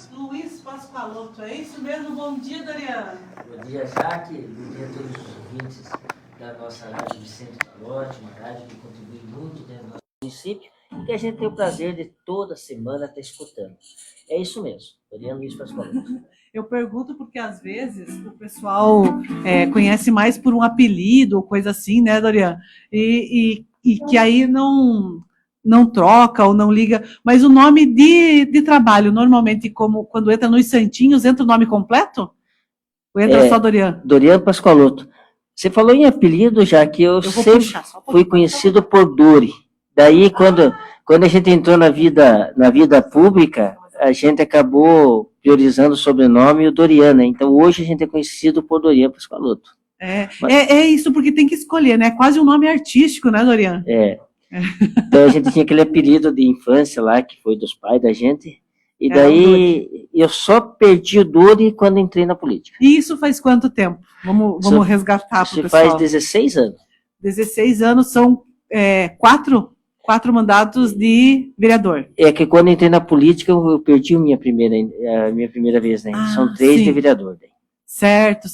Luiz Pascoaloto, é isso mesmo? Bom dia, Dorian. Bom dia, Jaque. Bom dia a todos os ouvintes da nossa rádio Vicente Palotti, uma rádio que contribui muito dentro do nosso município e que a gente tem o prazer de toda semana estar escutando. É isso mesmo, Dorian Luiz Pascoaloto. Eu pergunto porque às vezes o pessoal conhece mais por um apelido ou coisa assim, né, Dorian? E que aí não troca ou não liga, mas o nome de trabalho, normalmente, como quando entra nos santinhos, entra o nome completo? Ou entra só Dorian? Dorian Pascoaloto. Você falou em apelido, já que eu sempre fui conhecido por Dori. Daí, quando a gente entrou na vida pública, a gente acabou priorizando o sobrenome e o Dorian, né? Então, hoje a gente é conhecido por Dorian Pascoaloto. É isso, porque tem que escolher, né? Quase um nome artístico, né, Dorian? Então a gente tinha aquele apelido de infância lá, que foi dos pais da gente, e daí eu só perdi o Dori quando entrei na política. E isso faz quanto tempo? Vamos resgatar para o pessoal. Isso faz 16 anos. 16 anos, são quatro mandatos de vereador. É que quando entrei na política eu perdi a minha primeira vez, né? São 3 de vereador. Né? Certo.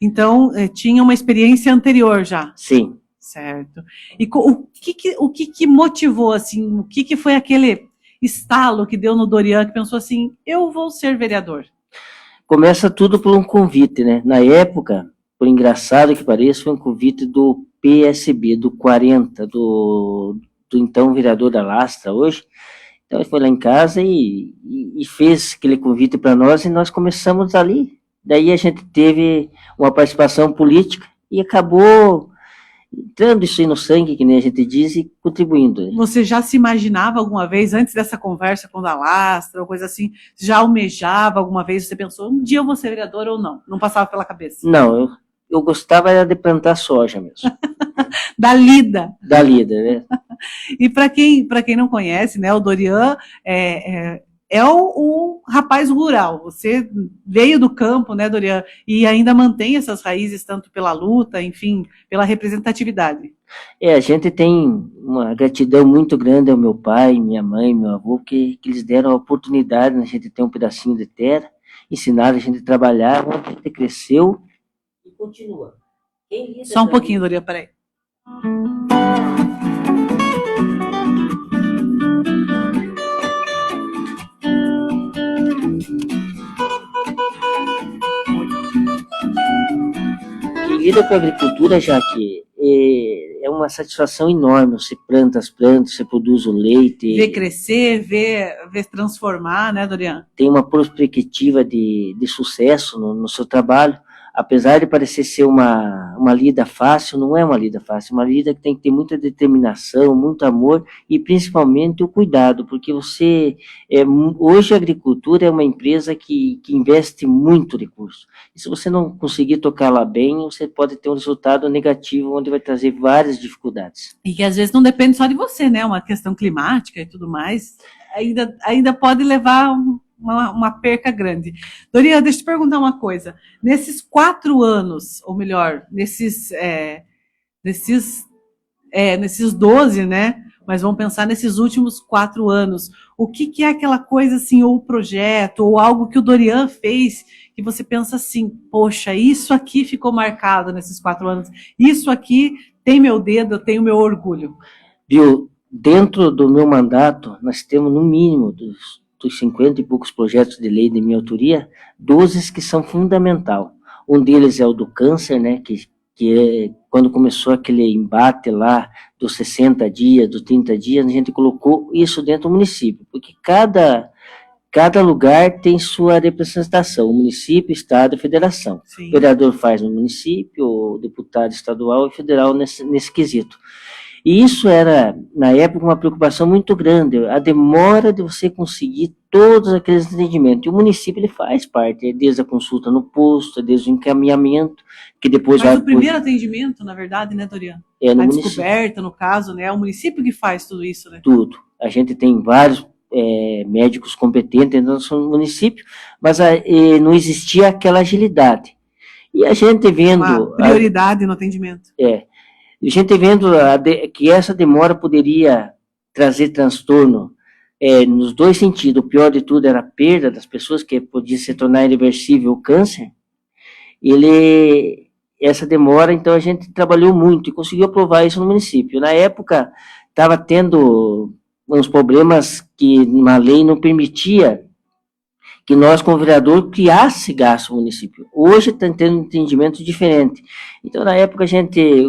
Então, tinha uma experiência anterior já. Sim. Certo. E o que motivou, assim, o que foi aquele estalo que deu no Dorian, que pensou assim, eu vou ser vereador? Começa tudo por um convite, né? Na época, por engraçado que pareça, foi um convite do PSB, do 40, do então vereador da Lastra hoje. Então ele foi lá em casa e fez aquele convite para nós e nós começamos ali. Daí a gente teve uma participação política e acabou entrando isso aí no sangue, que nem a gente diz, e contribuindo. Você já se imaginava alguma vez, antes dessa conversa com a Lastra, ou coisa assim, já almejava alguma vez, você pensou, um dia eu vou ser vereador ou não? Não passava pela cabeça? Não, eu gostava de plantar soja mesmo. Da lida, né? E para quem não conhece, né, o Dorian é o rapaz rural. Você veio do campo, né, Dorian, e ainda mantém essas raízes, tanto pela luta, enfim, pela representatividade. A gente tem uma gratidão muito grande ao meu pai, minha mãe, meu avô, que eles deram a oportunidade de a gente ter um pedacinho de terra, ensinaram a gente a trabalhar, a gente cresceu e continua. Só um pouquinho, Dorian, peraí. Quem lida com a agricultura, já que é uma satisfação enorme. Você planta as plantas, você produz o leite. Ver crescer, ver transformar, né, Dorian? Tem uma perspectiva de sucesso no seu trabalho. Apesar de parecer ser uma lida fácil, não é uma lida fácil. É uma lida que tem que ter muita determinação, muito amor e principalmente o cuidado, porque hoje a agricultura é uma empresa que investe muito recurso. E se você não conseguir tocá-la bem, você pode ter um resultado negativo, onde vai trazer várias dificuldades. E que às vezes não depende só de você, né? Uma questão climática e tudo mais. Ainda pode levar uma perca grande. Dorian, deixa eu te perguntar uma coisa. Nesses 4 anos, ou melhor, nesses 12, né? Mas vamos pensar nesses últimos 4 anos. O que é aquela coisa assim, ou projeto, ou algo que o Dorian fez, que você pensa assim, poxa, isso aqui ficou marcado nesses 4 anos. Isso aqui tem meu dedo, eu tenho meu orgulho. Viu, dentro do meu mandato, nós temos no mínimo dos 50 e poucos projetos de lei de minha autoria, 12 que são fundamental. Um deles é o do câncer, né, que é quando começou aquele embate lá dos 60 dias, dos 30 dias, a gente colocou isso dentro do município, porque cada lugar tem sua representação, o município, estado e federação. Sim. O vereador faz no município, o deputado estadual e federal nesse quesito. E isso era, na época, uma preocupação muito grande, a demora de você conseguir todos aqueles atendimentos. E o município ele faz parte, desde a consulta no posto, desde o encaminhamento, que depois o primeiro atendimento, na verdade, né, Dorian? No descoberta, no caso, né? É o município que faz tudo isso, né? Tudo. A gente tem vários médicos competentes dentro do nosso município, mas não existia aquela agilidade. E a gente vendo... Uma prioridade no atendimento. A gente vendo que essa demora poderia trazer transtorno nos dois sentidos. O pior de tudo era a perda das pessoas, que podia se tornar irreversível o câncer. Essa demora, então a gente trabalhou muito e conseguiu aprovar isso no município. Na época, estava tendo uns problemas que uma lei não permitia que nós, como vereador, criasse gasto no município. Hoje está tendo um entendimento diferente. Então, na época, a gente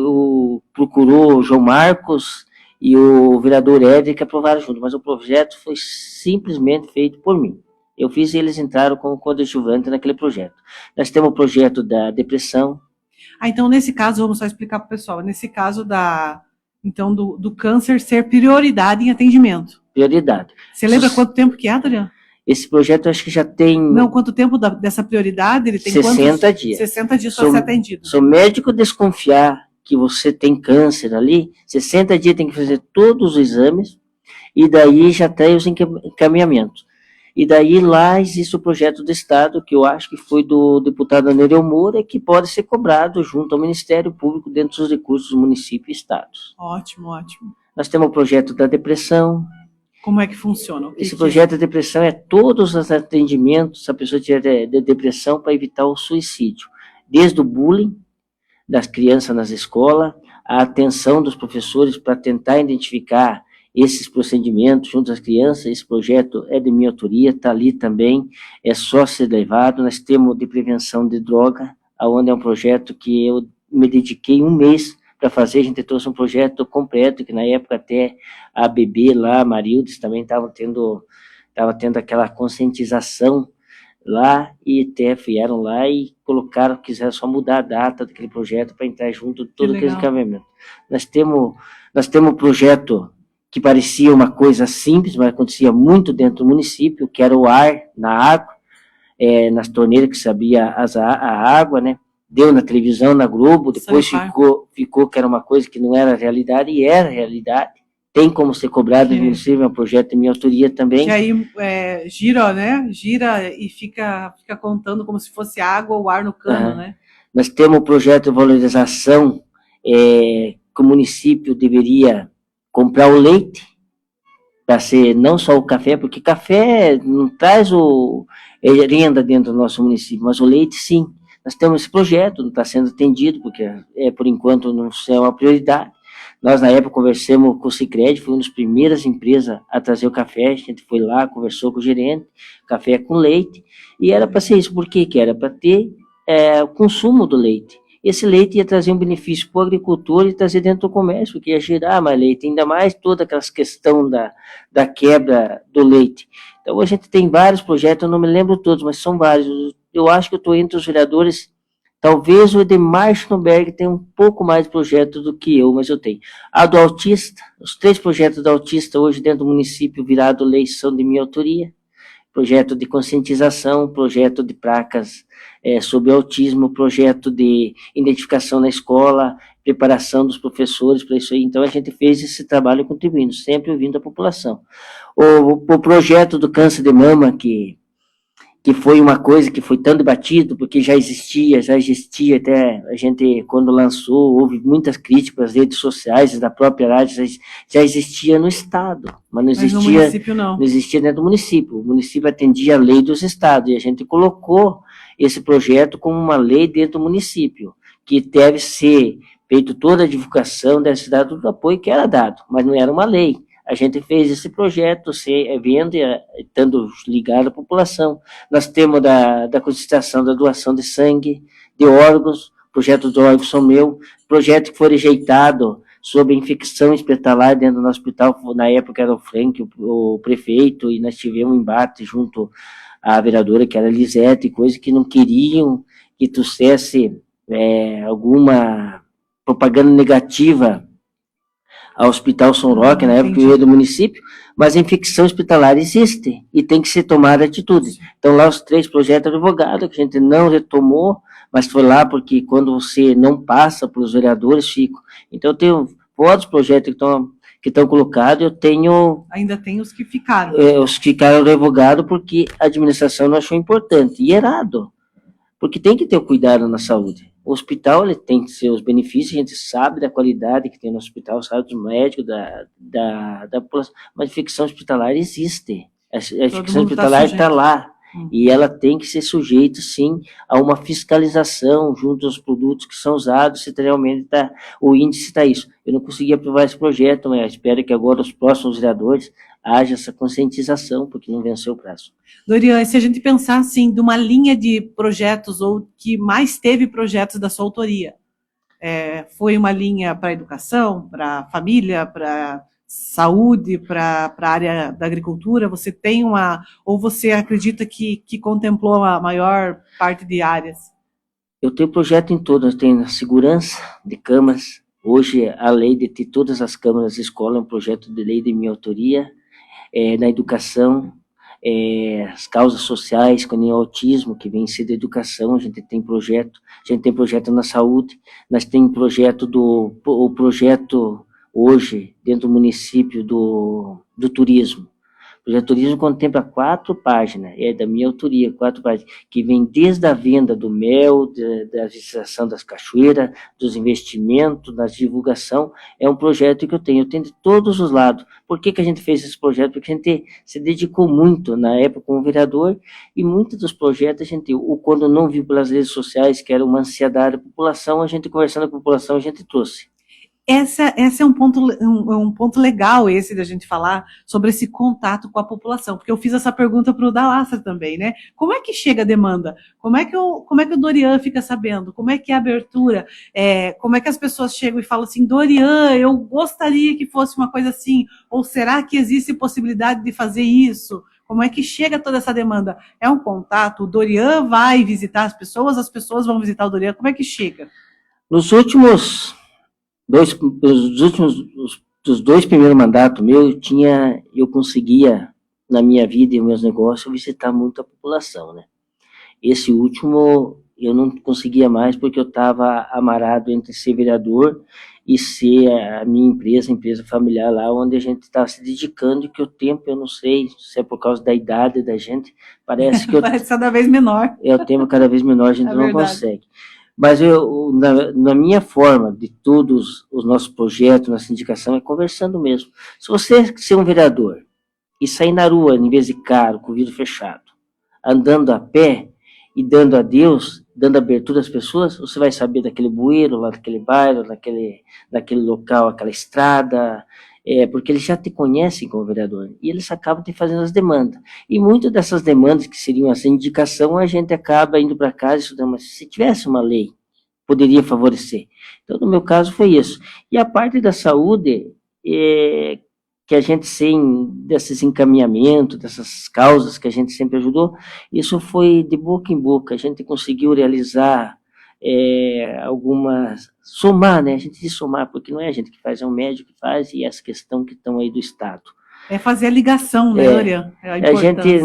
procurou o João Marcos e o vereador Éder, que aprovaram junto, mas o projeto foi simplesmente feito por mim. Eu fiz e eles entraram como coadjuvante naquele projeto. Nós temos o projeto da depressão. Então, nesse caso, vamos só explicar para o pessoal, nesse caso do câncer ser prioridade em atendimento. Prioridade. Você lembra quanto tempo que é, Adriano? Esse projeto, eu acho que já tem... Não, quanto tempo dessa prioridade? Ele tem 60 dias. 60 dias para ser atendido. Se o médico desconfiar que você tem câncer ali, 60 dias tem que fazer todos os exames, e daí já tem os encaminhamentos. E daí lá existe o projeto do Estado, que eu acho que foi do deputado Nereu Moura, que pode ser cobrado junto ao Ministério Público dentro dos recursos do município e estados. Ótimo, ótimo. Nós temos o projeto da depressão. Como é que funciona? Esse projeto da depressão é todos os atendimentos, se a pessoa tiver de depressão, para evitar o suicídio. Desde o bullying das crianças nas escolas, a atenção dos professores para tentar identificar esses procedimentos junto às crianças. Esse projeto é de minha autoria, está ali também, é só ser levado. Nós temos de prevenção de droga, onde é um projeto que eu me dediquei um mês para fazer. A gente trouxe um projeto completo, que na época até a bebê lá, a Marildes, também estava tendo aquela conscientização lá, e até vieram lá e colocaram, quiseram só mudar a data daquele projeto para entrar junto de todo aquele encaminhamento. Nós temos um projeto que parecia uma coisa simples, mas acontecia muito dentro do município, que era o ar na água, nas torneiras que sabia a água, né? Deu na televisão, na Globo, depois ficou que era uma coisa que não era realidade, e era realidade. Tem como ser cobrado no município, é um projeto de minha autoria também. Que aí gira, né? Gira e fica contando como se fosse água ou ar no cano, né? Nós temos o projeto de valorização, que o município deveria comprar o leite, para ser não só o café, porque café não traz renda dentro do nosso município, mas o leite sim. Nós temos esse projeto, não está sendo atendido, porque por enquanto não é uma prioridade. Nós, na época, conversamos com o Sicredi, foi uma das primeiras empresas a trazer o café. A gente foi lá, conversou com o gerente, café com leite, e era para ser isso. Por quê? Que era para ter o consumo do leite. Esse leite ia trazer um benefício para o agricultor e trazer dentro do comércio, que ia gerar mais leite, ainda mais toda aquela questão da quebra do leite. Então, a gente tem vários projetos, eu não me lembro todos, mas são vários. Eu acho que eu estou entre os vereadores. Talvez o Edmar Schnomberg tenha um pouco mais de projeto do que eu, mas eu tenho. A do autista, os 3 projetos do autista hoje dentro do município virado lei são de minha autoria. Projeto de conscientização, projeto de placas sobre autismo, projeto de identificação na escola, preparação dos professores para isso aí. Então a gente fez esse trabalho contribuindo, sempre ouvindo a população. O projeto do câncer de mama, que foi uma coisa que foi tão debatido, porque já existia até, a gente, quando lançou, houve muitas críticas nas redes sociais, da própria rádio, já existia no Estado, mas não existia, no município não existia dentro do município. O município atendia a lei dos estados, e a gente colocou esse projeto como uma lei dentro do município, que deve ser feito toda a divulgação, deve ser dado todo o apoio que era dado, mas não era uma lei. A gente fez esse projeto, vendo e estando ligado à população. Nós temos da conscientização da doação de sangue, de órgãos, projeto de órgãos são meu, projeto que foi rejeitado sobre infecção hospitalar dentro do nosso hospital, na época era o Frank, o prefeito, e nós tivemos um embate junto à vereadora, que era a Lisete, coisa que não queriam que trouxesse alguma propaganda negativa ao Hospital São Roque, na época que eu ia do município, mas a infecção hospitalar existe e tem que ser tomada atitude. Então, lá os 3 projetos advogados, que a gente não retomou, mas foi lá porque quando você não passa pelos vereadores, fica. Então, eu tenho outros projetos que estão colocados, eu tenho... Ainda tem os que ficaram. Os que ficaram revogados porque a administração não achou importante. E errado, porque tem que ter o cuidado na saúde. O hospital ele tem seus benefícios, a gente sabe da qualidade que tem no hospital, sabe dos médicos, da população, mas a infecção hospitalar existe. A infecção hospitalar está lá. E ela tem que ser sujeita, sim, a uma fiscalização junto aos produtos que são usados, se realmente o índice está isso. Eu não consegui aprovar esse projeto, mas espero que agora os próximos vereadores haja essa conscientização, porque não venceu o prazo. Dorian, se a gente pensar assim, de uma linha de projetos, ou que mais teve projetos da sua autoria, foi uma linha para a educação, para a família, para saúde, para a área da agricultura? Você tem ou você acredita que contemplou a maior parte de áreas? Eu tenho projeto em todas, eu tenho na segurança de câmaras. Hoje a lei de ter todas as câmaras de escola é um projeto de lei de minha autoria. Na educação, as causas sociais, como o autismo, que vem ser da educação, a gente tem projeto na saúde, nós temos projeto hoje, dentro do município do turismo. O projeto turismo contempla 4 páginas, da minha autoria, 4 páginas, que vem desde a venda do mel, da visitação das cachoeiras, dos investimentos, da divulgação. É um projeto que eu tenho de todos os lados. Por que a gente fez esse projeto? Porque a gente se dedicou muito, na época, como vereador, e muitos dos projetos quando não viu pelas redes sociais, que era uma ansiedade da população, a gente conversando com a população, a gente trouxe. Esse é um ponto legal esse da gente falar sobre esse contato com a população, porque eu fiz essa pergunta para o Dalassa também, né? Como é que chega a demanda? Como é que o Dorian fica sabendo? Como é que é a abertura? Como é que as pessoas chegam e falam assim, Dorian, eu gostaria que fosse uma coisa assim, ou será que existe possibilidade de fazer isso? Como é que chega toda essa demanda? É um contato? O Dorian vai visitar as pessoas vão visitar o Dorian? Como é que chega? Dos 2 primeiros mandatos meus, eu conseguia, na minha vida e nos meus negócios, visitar muito a população, né? Esse último, eu não conseguia mais, porque eu estava amarrado entre ser vereador e ser a minha empresa familiar lá, onde a gente estava se dedicando, e que o tempo, eu não sei se é por causa da idade da gente, parece que parece cada vez menor. É o tempo cada vez menor, a gente não consegue. Mas na minha forma, de todos os nossos projetos, nossa indicação, é conversando mesmo. Se você ser um vereador e sair na rua, em vez de carro, com o vidro fechado, andando a pé e dando adeus, dando abertura às pessoas, você vai saber daquele bueiro, lá daquele bairro, daquele local, aquela estrada, porque eles já te conhecem como vereador, e eles acabam te fazendo as demandas. E muitas dessas demandas, que seriam essa indicação, a gente acaba indo para casa e estudando, mas se tivesse uma lei, poderia favorecer. Então, no meu caso, foi isso. E a parte da saúde, que a gente desses encaminhamentos, dessas causas que a gente sempre ajudou, isso foi de boca em boca, a gente conseguiu realizar somar, né? A gente diz somar, porque não é a gente que faz, é um médico que faz, e essa questão que estão aí do Estado. É fazer a ligação, né, Dorian? A gente,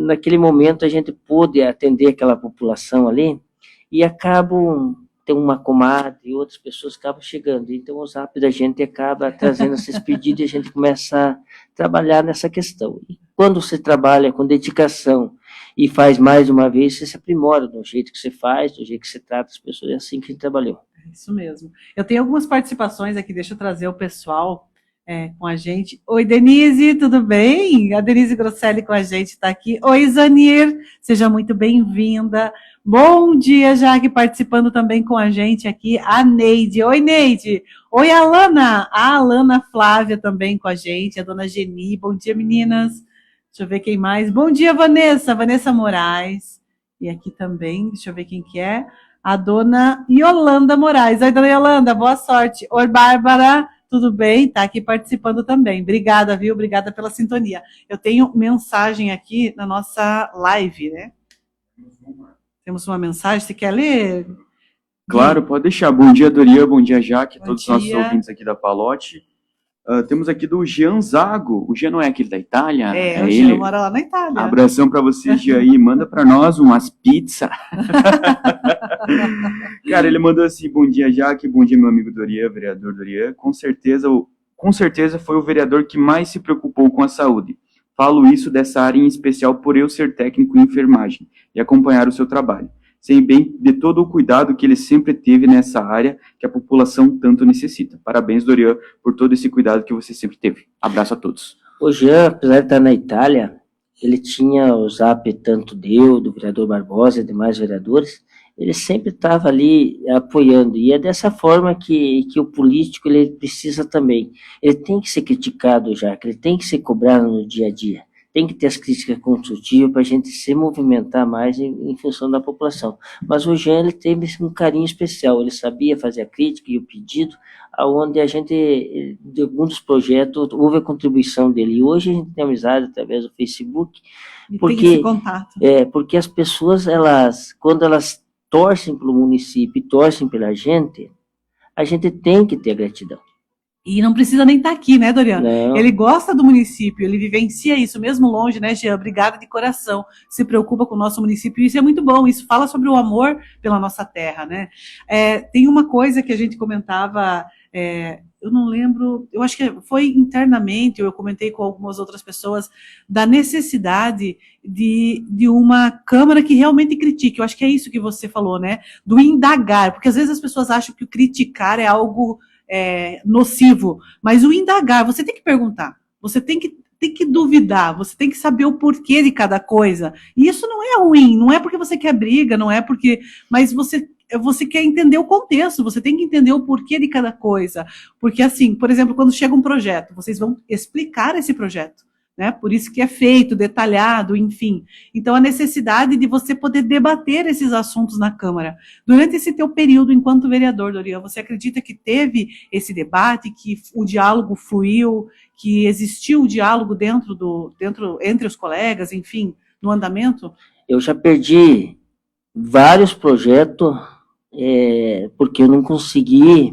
naquele momento, a gente pôde atender aquela população ali, e tem uma comadre e outras pessoas acabam chegando. Então, o Zap da gente acaba trazendo esses pedidos, e a gente começa a trabalhar nessa questão. E quando você trabalha com dedicação e faz mais uma vez, você se aprimora do jeito que você faz, do jeito que você trata as pessoas. É assim que a gente trabalhou. Isso mesmo. Eu tenho algumas participações aqui, deixa eu trazer o pessoal com a gente. Oi, Denise, tudo bem? A Denise Grosselli com a gente está aqui. Oi, Zanir, seja muito bem-vinda. Bom dia, Jaque, participando também com a gente aqui, a Neide. Oi, Neide. Oi, Alana. A Alana Flávia também com a gente, a dona Geni. Bom dia, meninas. Deixa eu ver quem mais. Bom dia, Vanessa Moraes. E aqui também, deixa eu ver quem que é. A dona Yolanda Moraes. Oi, dona Yolanda, boa sorte. Oi, Bárbara, tudo bem? Tá aqui participando também. Obrigada, viu? Obrigada pela sintonia. Eu tenho mensagem aqui na nossa live, né? Temos uma mensagem, você quer ler? Claro, pode deixar. Bom dia, Dorian, bom dia, Jaque, todos os nossos ouvintes aqui da Palote. Temos aqui do Jean Zago. O Jean não é aquele da Itália? O Jean mora lá na Itália. Abração para você, Jean, aí. Manda para nós umas pizzas. Cara, ele mandou assim, bom dia, Jaque, bom dia, meu amigo Dorian, vereador Dorian. Com certeza foi o vereador que mais se preocupou com a saúde. Falo isso dessa área em especial por eu ser técnico em enfermagem e acompanhar o seu trabalho. sem bem de todo o cuidado que ele sempre teve nessa área que a população tanto necessita. Parabéns, Dorian, por todo esse cuidado que você sempre teve. Abraço a todos. O Jean, apesar de estar na Itália, ele tinha o zap tanto do vereador Barbosa e demais vereadores, ele sempre estava ali apoiando, e é dessa forma que o político ele precisa também. Ele tem que ser criticado, já, ele tem que ser cobrado no dia a dia, tem que ter as críticas construtivas para a gente se movimentar mais em função da população. Mas o Jean, ele teve um carinho especial, ele sabia fazer a crítica e o pedido, aonde a gente, de alguns projetos, houve a contribuição dele, e hoje a gente tem amizade através do Facebook, Tem esse contato. Porque as pessoas, quando elas torcem pelo município e torcem pela gente, a gente tem que ter gratidão. E não precisa nem estar aqui, né, Dorian? Não. Ele gosta do município, ele vivencia isso, mesmo longe, né, Jean? Obrigada de coração. Se preocupa com o nosso município, isso é muito bom. Isso fala sobre o amor pela nossa terra, né? Tem uma coisa que a gente comentava, eu não lembro, eu acho que foi internamente, eu comentei com algumas outras pessoas, da necessidade de uma Câmara que realmente critique. Eu acho que é isso que você falou, né? Do indagar, porque às vezes as pessoas acham que o criticar é algo nocivo, mas o indagar, você tem que perguntar, você tem que duvidar, você tem que saber o porquê de cada coisa, e isso não é ruim, não é porque você quer briga, não é porque, mas você quer entender o contexto, você tem que entender o porquê de cada coisa, porque assim, por exemplo, quando chega um projeto, vocês vão explicar esse projeto, né? Por isso que é feito, detalhado, enfim. Então, a necessidade de você poder debater esses assuntos na Câmara. Durante esse teu período enquanto vereador, Dorian, você acredita que teve esse debate, que o diálogo fluiu, que existiu o diálogo entre os colegas, enfim, no andamento? Eu já perdi vários projetos porque eu não consegui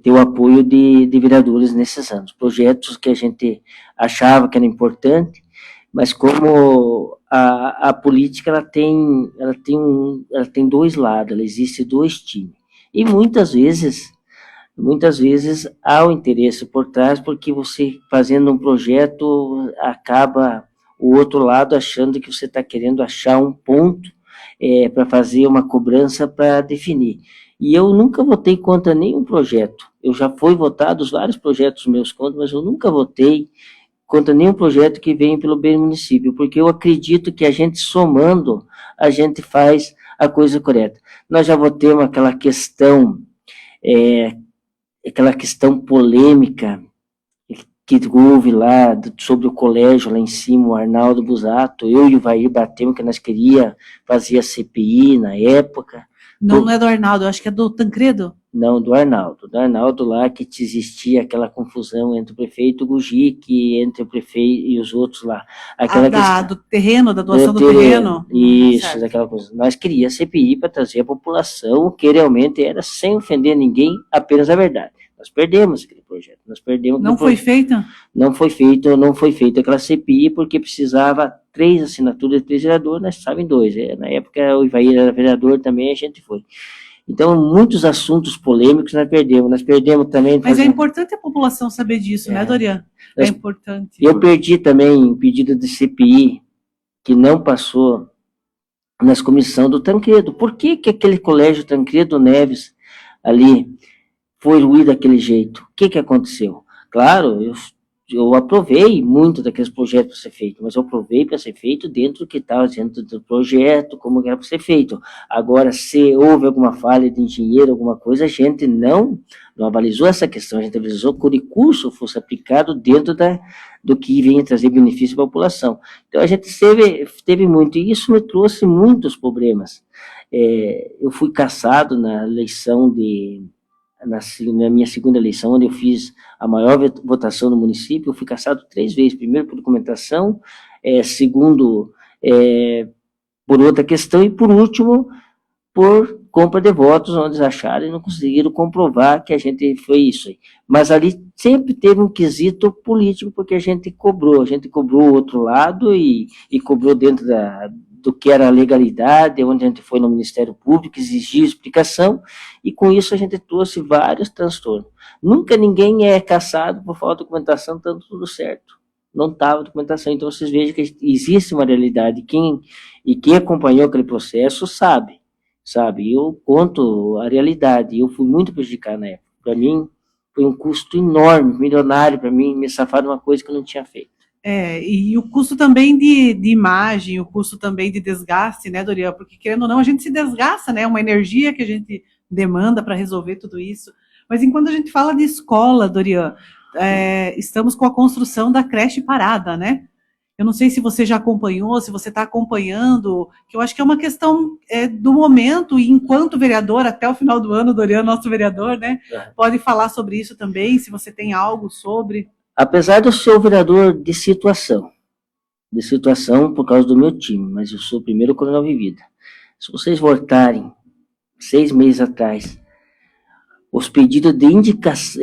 ter o apoio de vereadores nesses anos. Projetos que a gente achava que era importante, mas como a política ela tem dois lados, ela existe dois times. E muitas vezes há o interesse por trás, porque você fazendo um projeto acaba o outro lado achando que você está querendo achar um ponto para fazer uma cobrança para definir. E eu nunca votei contra nenhum projeto. Eu já fui votado vários projetos meus contra, mas eu nunca votei contra nenhum projeto que venha pelo bem do município, porque eu acredito que a gente somando, a gente faz a coisa correta. Nós já votamos aquela questão polêmica que houve lá sobre o colégio lá em cima, o Arnaldo Busato, eu e o Vair batemos que nós queríamos fazer a CPI na época. Não é do Arnaldo, eu acho que é do Tancredo. Não, do Arnaldo lá que existia aquela confusão entre o prefeito Gugic, entre o prefeito e os outros lá. Do terreno, da doação do terreno. Isso, certo. Daquela coisa. Nós queríamos CPI para trazer a população, que realmente era sem ofender ninguém, apenas a verdade. Nós perdemos aquele projeto. Não foi feito? Não foi feita aquela CPI porque precisava 3 assinaturas de 3 vereadores, nós sabem 2. Na época o Ivair era vereador também, a gente foi. Então, muitos assuntos polêmicos nós perdemos. Nós perdemos também... Mas é importante a população saber disso, né, Dorian? É importante. Eu perdi também pedido de CPI que não passou nas comissões do Tancredo. Por que aquele colégio Tancredo Neves ali foi ruído daquele jeito? O que aconteceu? Claro, eu aprovei muito daqueles projetos para ser feito, mas eu aprovei para ser feito dentro do que estava dentro do projeto, como era para ser feito. Agora, se houve alguma falha de engenheiro, alguma coisa, a gente não avalizou essa questão, a gente avalizou que o recurso fosse aplicado dentro do que vinha trazer benefício para a população. Então, a gente teve muito, e isso me trouxe muitos problemas. Eu fui cassado na eleição na minha segunda eleição, onde eu fiz a maior votação no município, eu fui cassado 3 vezes, primeiro por documentação, segundo por outra questão, e por último, por compra de votos, onde eles acharam e não conseguiram comprovar que a gente foi isso aí. Mas ali sempre teve um quesito político, porque a gente cobrou o outro lado e cobrou dentro do que era a legalidade, onde a gente foi no Ministério Público, exigiu explicação, e com isso a gente trouxe vários transtornos. Nunca ninguém é cassado por falta de documentação, tanto tudo certo. Não estava documentação, então vocês vejam que existe uma realidade, quem acompanhou aquele processo sabe sabe? Eu conto a realidade, eu fui muito prejudicado na época. Para mim, foi um custo enorme, milionário para mim, me safar de uma coisa que eu não tinha feito. E o custo também de imagem, o custo também de desgaste, né, Dorian? Porque, querendo ou não, a gente se desgasta, né? Uma energia que a gente demanda para resolver tudo isso. Mas enquanto a gente fala de escola, Dorian, estamos com a construção da creche parada, né? Eu não sei se você já acompanhou, se você está acompanhando, que eu acho que é uma questão do momento, e enquanto vereador, até o final do ano, Dorian, nosso vereador, né, pode falar sobre isso também, se você tem algo sobre. Apesar de eu ser o vereador de situação por causa do meu time, mas eu sou o primeiro coronel Vivida. Se vocês voltarem 6 meses atrás, os pedidos de indicação,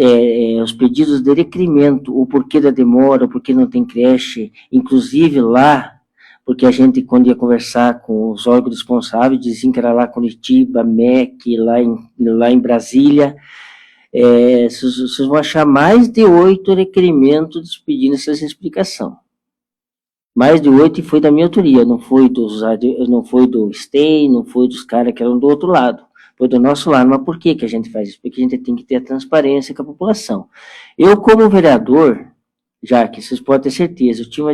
os pedidos de requerimento, o porquê da demora, o porquê não tem creche, inclusive lá, porque a gente, quando ia conversar com os órgãos responsáveis, diziam que era lá Curitiba, MEC, lá em Brasília, vocês vão achar mais de 8 requerimentos pedindo essa explicação. Mais de 8 e foi da minha autoria, não foi do STEI, não foi dos caras que eram do outro lado. Foi do nosso lado. Mas por que a gente faz isso? Porque a gente tem que ter a transparência com a população. Eu, como vereador, já que vocês podem ter certeza, eu tinha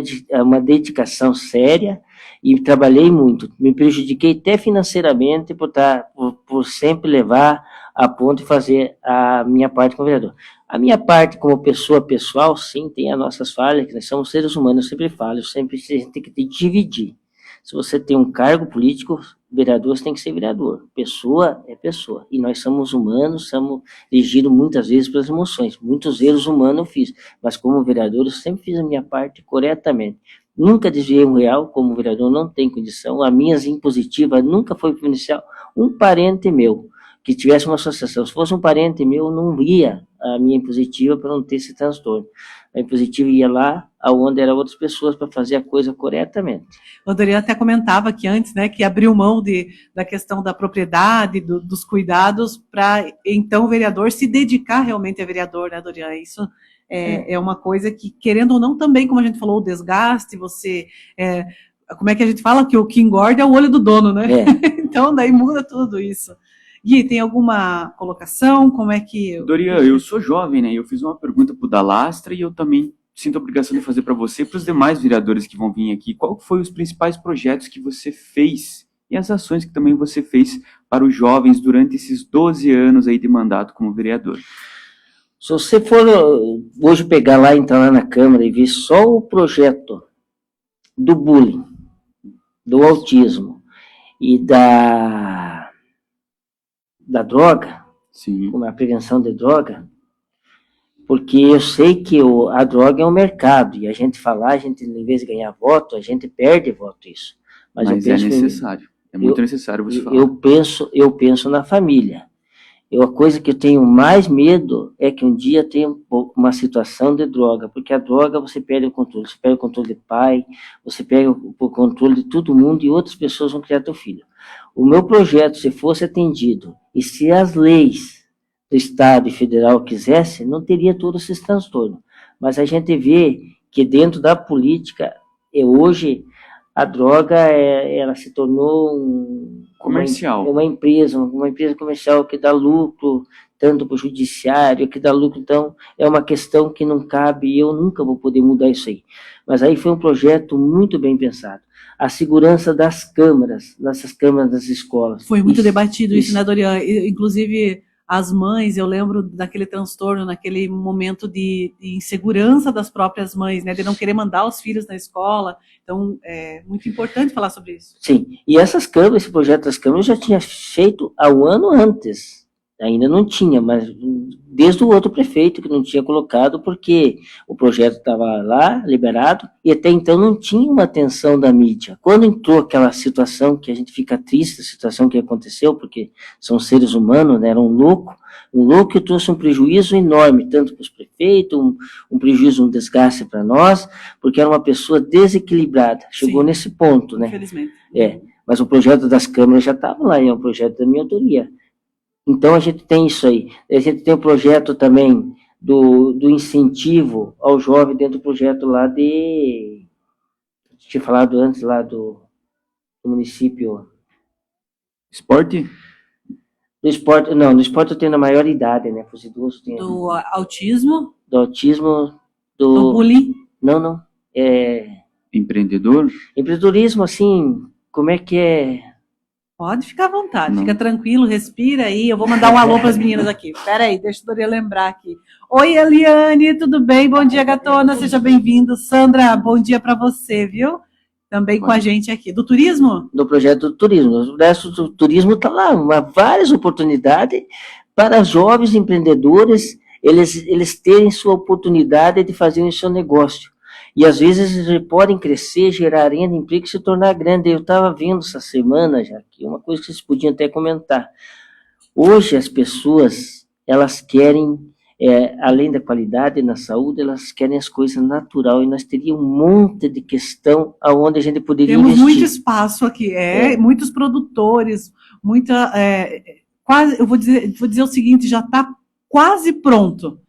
uma dedicação séria e trabalhei muito. Me prejudiquei até financeiramente por sempre levar a ponto e fazer a minha parte como vereador. A minha parte como pessoa pessoal, sim, tem as nossas falhas, que nós somos seres humanos, eu sempre falo, a gente tem que dividir. Se você tem um cargo político, vereador, você tem que ser vereador. Pessoa é pessoa. E nós somos humanos, somos regidos muitas vezes pelas emoções. Muitos erros humanos eu fiz, mas como vereador eu sempre fiz a minha parte corretamente. Nunca desviei um real, como vereador não tem condição. A minha impositiva nunca foi beneficiar um parente meu que tivesse uma associação. Se fosse um parente meu, não ia a minha impositiva para não ter esse transtorno. A impositiva ia lá aonde eram outras pessoas para fazer a coisa corretamente. O Dorian até comentava que antes, né, que abriu mão da questão da propriedade, dos cuidados, para então o vereador se dedicar realmente a vereador, né, Dorian? Isso é uma coisa que, querendo ou não, também, como a gente falou, o desgaste, como é que a gente fala? Que o que engorda é o olho do dono, né? Então, daí muda tudo isso. Gui, tem alguma colocação? Como é que... Dorian, eu sou jovem, né? Eu fiz uma pergunta para o Dalastra e eu também sinto a obrigação de fazer para você e para os demais vereadores que vão vir aqui. Qual foi os principais projetos que você fez e as ações que também você fez para os jovens durante esses 12 anos aí de mandato como vereador? Se você for hoje pegar lá, entrar lá na Câmara e ver só o projeto do bullying, do autismo e da droga, sim, como a prevenção de droga, porque eu sei que a droga é um mercado, e a gente falar, em vez de ganhar voto, a gente perde voto isso. Mas eu penso, é necessário, é muito necessário você falar. Eu penso na família. A coisa que eu tenho mais medo é que um dia tenha uma situação de droga, porque a droga você perde o controle de pai, você perde o controle de todo mundo e outras pessoas vão criar teu filho. O meu projeto, se fosse atendido, e se as leis do Estado e Federal quisessem, não teria todo esse transtorno. Mas a gente vê que dentro da política, hoje, a droga ela se tornou comercial. Uma empresa comercial que dá lucro, tanto para o judiciário, que dá lucro. Então, é uma questão que não cabe e eu nunca vou poder mudar isso aí. Mas aí foi um projeto muito bem pensado. A segurança das câmaras, dessas câmaras das escolas. Foi muito debatido isso, né, Dorian? Inclusive, as mães, eu lembro daquele transtorno, naquele momento de insegurança das próprias mães, né, de não querer mandar os filhos na escola. Então, é muito importante falar sobre isso. Sim, e essas câmaras, esse projeto das câmaras eu já tinha feito há um ano antes. Ainda não tinha, mas desde o outro prefeito que não tinha colocado, porque o projeto estava lá, liberado, e até então não tinha uma atenção da mídia. Quando entrou aquela situação que a gente fica triste, a situação que aconteceu, porque são seres humanos, né, era um louco que trouxe um prejuízo enorme, tanto para os prefeitos, um prejuízo, um desgaste para nós, porque era uma pessoa desequilibrada. Chegou nesse ponto, né? Infelizmente. Mas o projeto das câmaras já estava lá, é um projeto da minha autoria. Então, a gente tem isso aí. A gente tem o projeto também do incentivo ao jovem dentro do projeto lá tinha falado antes lá do município Esporte? Do esporte, não, no esporte eu tenho a maior idade, né? Os idosos têm Do autismo, do autismo, do bullying. Não. Empreendedor? Empreendedorismo, assim, como é que é? Pode ficar à vontade, Não. fica tranquilo, respira aí. Eu vou mandar um alô para as meninas aqui. Espera aí, deixa a Doria lembrar aqui. Oi, Eliane, tudo bem? Bom dia, gatona, seja bem-vindo. Sandra, bom dia para você, viu? Também com a gente aqui. Do turismo? Do projeto do turismo. O resto do turismo está lá, várias oportunidades para jovens empreendedores, eles terem sua oportunidade de fazer o seu negócio. E às vezes eles podem crescer, gerar renda, emprego e se tornar grande. Eu estava vendo essa semana já, que uma coisa que vocês podiam até comentar. Hoje as pessoas, elas querem, além da qualidade na saúde, elas querem as coisas natural. E nós teríamos um monte de questão aonde a gente poderia Temos investir. muito espaço aqui, muitos produtores, quase, eu vou dizer o seguinte, já está quase pronto.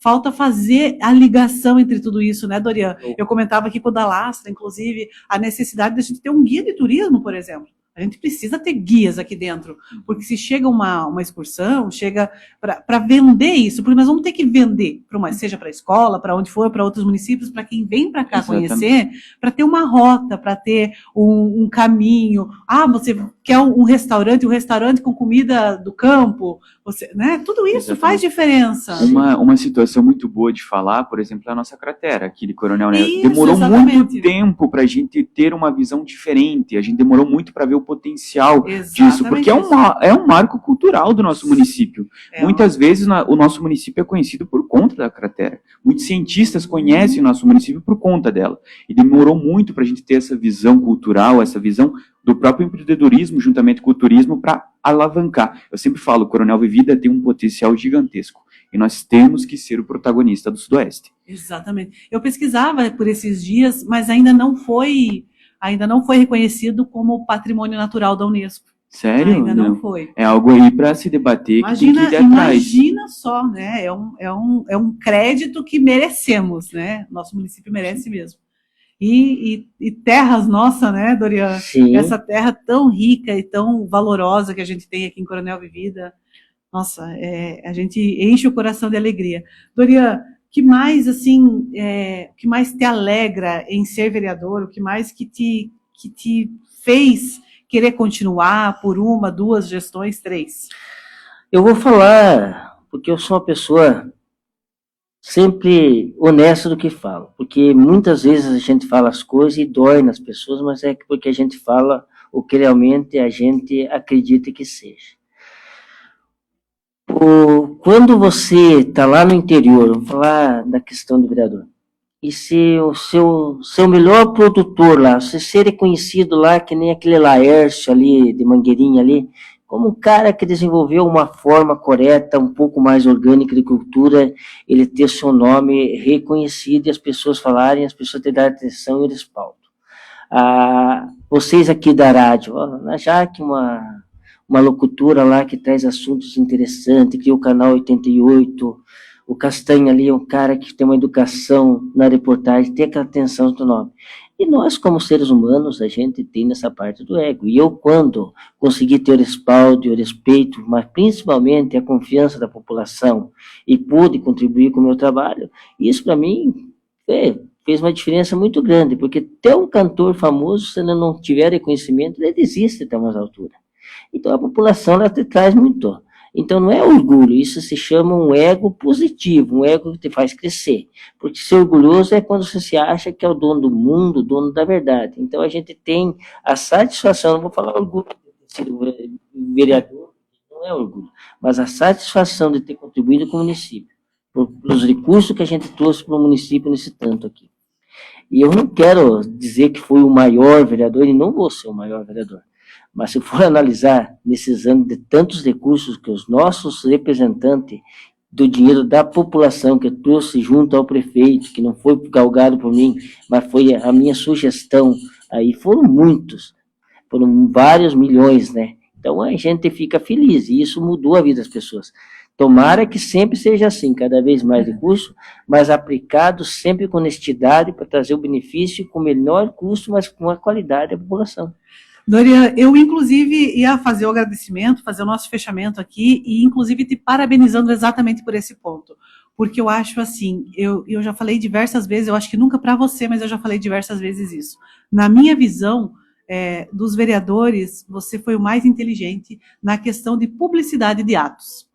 Falta fazer a ligação entre tudo isso, né, Dorian? Eu comentava aqui com o Dalastra, inclusive, a necessidade de a gente ter um guia de turismo, por exemplo. A gente precisa ter guias aqui dentro, porque se chega uma excursão, chega para vender isso, porque nós vamos ter que vender, seja para a escola, para onde for, para outros municípios, para quem vem para cá conhecer, para ter uma rota, para ter um caminho. Ah, você quer um restaurante com comida do campo, né? Tudo isso faz diferença. Uma situação muito boa de falar, por exemplo, é a nossa cratera aqui de Coronel Neto. Isso, demorou exatamente. muito tempo para a gente ter uma visão diferente, a gente demorou muito para ver o potencial disso, porque é um marco cultural do nosso município. Muitas vezes o nosso município é conhecido por conta da cratera. Muitos cientistas conhecem o nosso município por conta dela. E demorou muito para a gente ter essa visão cultural, essa visão do próprio empreendedorismo, juntamente com o turismo, para alavancar. Eu sempre falo, Coronel Vivida tem um potencial gigantesco. E nós temos que ser o protagonista do Sudoeste. Exatamente. Eu pesquisava por esses dias, mas ainda não foi reconhecido como patrimônio natural da Unesco. Sério? Ainda não foi. É algo aí para se debater, Imagina, que tem que ir atrás. Imagina só, né? É um crédito que merecemos, né? Nosso município merece mesmo. E terras nossas, né, Dorian? Sim. Essa terra tão rica e tão valorosa que a gente tem aqui em Coronel Vivida. Nossa, a gente enche o coração de alegria. Dorian, que mais, assim, que mais te alegra em ser vereador? O que mais que te fez querer continuar por 1, 2 gestões, 3? Eu vou falar, porque eu sou uma pessoa sempre honesta do que falo, porque muitas vezes a gente fala as coisas e dói nas pessoas, mas é porque a gente fala o que realmente a gente acredita que seja. Quando você está lá no interior, vamos falar da questão do vereador, e se o seu melhor produtor lá, você ser reconhecido lá, que nem aquele Laércio ali, de Mangueirinha ali, como um cara que desenvolveu uma forma correta, um pouco mais orgânica de cultura, ele ter seu nome reconhecido e as pessoas falarem, as pessoas te darem atenção e respaldo. Vocês aqui da rádio, a Jaque, uma locutora lá que traz assuntos interessantes, criou o canal 88, o Castanha ali é um cara que tem uma educação na reportagem, tem aquela atenção do nome. E nós, como seres humanos, a gente tem nessa parte do ego. E eu, quando consegui ter o respaldo e o respeito, mas principalmente a confiança da população, e pude contribuir com o meu trabalho, isso para mim fez uma diferença muito grande, porque até um cantor famoso, se ele não tiver reconhecimento, ele desiste até umas alturas. Então a população, ela te traz muito. Então não é orgulho, isso se chama um ego positivo, um ego que te faz crescer. Porque ser orgulhoso é quando você se acha que é o dono do mundo, o dono da verdade. Então a gente tem a satisfação, não vou falar orgulho de ter sido vereador, não é orgulho, mas a satisfação de ter contribuído com o município, pelos recursos que a gente trouxe para o município nesse tanto aqui. E eu não quero dizer que fui o maior vereador, e não vou ser o maior vereador. Mas se for analisar nesses anos de tantos recursos que os nossos representantes do dinheiro da população que eu trouxe junto ao prefeito, que não foi galgado por mim, mas foi a minha sugestão, aí foram muitos, foram vários milhões, né? Então a gente fica feliz e isso mudou a vida das pessoas. Tomara que sempre seja assim, cada vez mais recurso, mas aplicado sempre com honestidade para trazer o benefício com o menor custo, mas com a qualidade da população. Dorian, eu inclusive ia fazer o agradecimento, fazer o nosso fechamento aqui e inclusive te parabenizando exatamente por esse ponto. Porque eu acho assim, eu já falei diversas vezes, eu acho que nunca para você, mas eu já falei diversas vezes isso. Na minha visão, dos vereadores, você foi o mais inteligente na questão de publicidade de atos.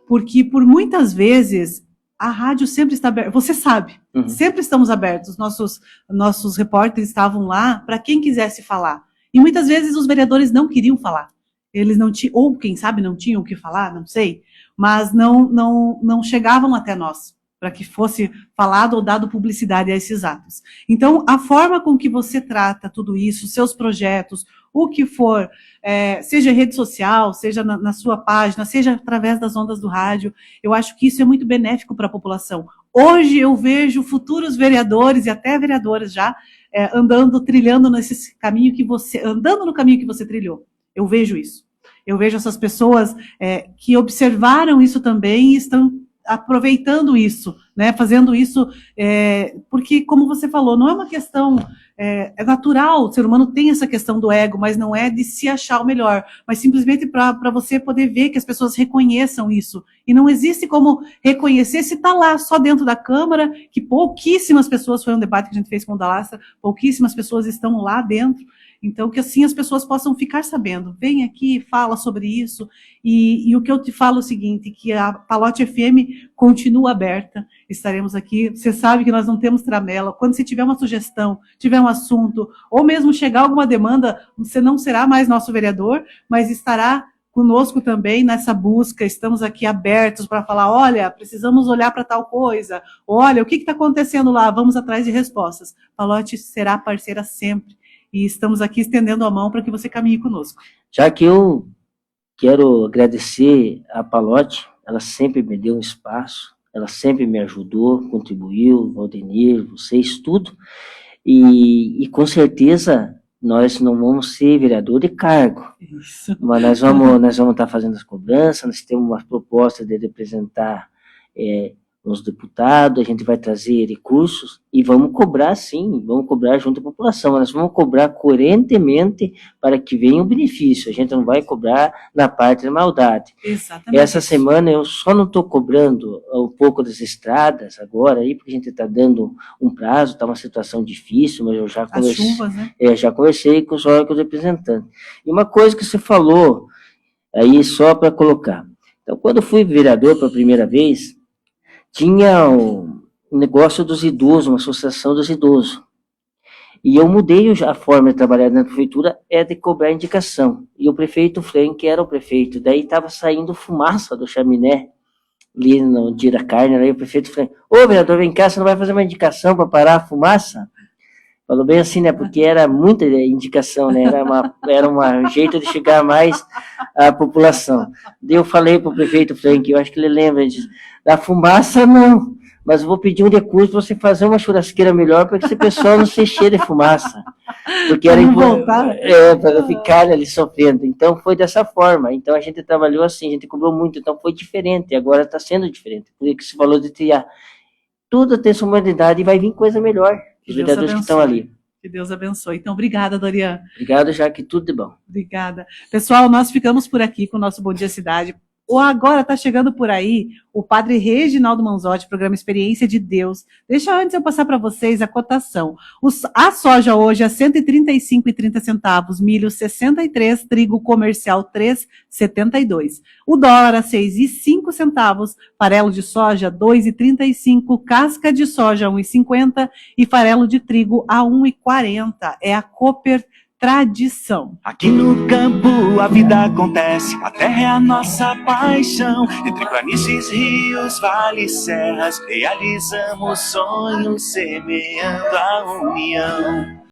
Porque por muitas vezes a rádio sempre está aberta, você sabe, sempre estamos abertos, nossos repórteres estavam lá para quem quisesse falar. E muitas vezes os vereadores não queriam falar. Eles não tinham, ou quem sabe não tinham o que falar, não sei, mas não chegavam até nós para que fosse falado ou dado publicidade a esses atos. Então, a forma com que você trata tudo isso, seus projetos, o que for, seja em rede social, seja na sua página, seja através das ondas do rádio, eu acho que isso é muito benéfico para a população. Hoje eu vejo futuros vereadores e até vereadoras já trilhando nesse caminho andando no caminho que você trilhou. Eu vejo isso. Eu vejo essas pessoas que observaram isso também e estão aproveitando isso, né, fazendo isso, porque, como você falou, não é uma questão, é natural, o ser humano tem essa questão do ego, mas não é de se achar o melhor, mas simplesmente para você poder ver que as pessoas reconheçam isso. E não existe como reconhecer se está lá só dentro da Câmara, que pouquíssimas pessoas, foi um debate que a gente fez com o Dalastra, pouquíssimas pessoas estão lá dentro. Então, que assim as pessoas possam ficar sabendo. Vem aqui, fala sobre isso. E o que eu te falo é o seguinte, que a Palote FM continua aberta. Estaremos aqui. Você sabe que nós não temos tramela. Quando você tiver uma sugestão, tiver um assunto, ou mesmo chegar alguma demanda, você não será mais nosso vereador, mas estará conosco também nessa busca. Estamos aqui abertos para falar, olha, precisamos olhar para tal coisa. Olha, o que está acontecendo lá? Vamos atrás de respostas. Palote será parceira sempre. E estamos aqui estendendo a mão para que você caminhe conosco. Já que eu quero agradecer a Palote, ela sempre me deu um espaço, ela sempre me ajudou, contribuiu, Valdenir, vocês, tudo. E com certeza nós não vamos ser vereador de cargo, isso. Mas nós vamos estar fazendo as cobranças, nós temos uma proposta de representar os deputados, a gente vai trazer recursos e vamos cobrar sim, vamos cobrar junto à população, mas nós vamos cobrar coerentemente para que venha o benefício, a gente não vai cobrar na parte da maldade. Exatamente. Essa semana eu só não estou cobrando um pouco das estradas agora, aí, porque a gente está dando um prazo, está uma situação difícil, mas eu já conversei, chuvas, né? Já conversei com os órgãos representantes. E uma coisa que você falou, aí só para colocar, então quando eu fui vereador pela primeira vez, tinha um negócio dos idosos, uma associação dos idosos. E eu mudei a forma de trabalhar na prefeitura, de cobrar indicação. E o prefeito Frank era o prefeito. Daí estava saindo fumaça do chaminé, ali no dia da carne. Aí o prefeito Frank, ô vereador, vem cá, você não vai fazer uma indicação para parar a fumaça? Falou bem assim, né? Porque era muita indicação, né? Era um jeito de chegar mais à população. Daí eu falei para o prefeito Frank, eu acho que ele lembra, ele disse, da fumaça não, mas eu vou pedir um recurso para você fazer uma churrasqueira melhor para que esse pessoal não se encher de fumaça. Porque era para ficar ali sofrendo. Então foi dessa forma. Então a gente trabalhou assim, a gente cobrou muito, então foi diferente, agora está sendo diferente. Por isso que você falou de triar. Tudo tem sua humanidade e vai vir coisa melhor. Os vereadores que estão ali. Que Deus abençoe. Então, obrigada, Dorian. Obrigado, Jaque, tudo de bom. Obrigada. Pessoal, nós ficamos por aqui com o nosso Bom Dia Cidade. Agora está chegando por aí o padre Reginaldo Manzotti, programa Experiência de Deus. Deixa antes eu passar para vocês a cotação. A soja hoje é R$ 135,30, milho 63, trigo comercial 3,72. O dólar a 6,05, farelo de soja 2,35, casca de soja 1,50 e farelo de trigo a 1,40. É a Cooper Tradição. Aqui no campo a vida acontece, a terra é a nossa paixão. Entre planícies, rios, vales, serras, realizamos sonhos, semeando a união.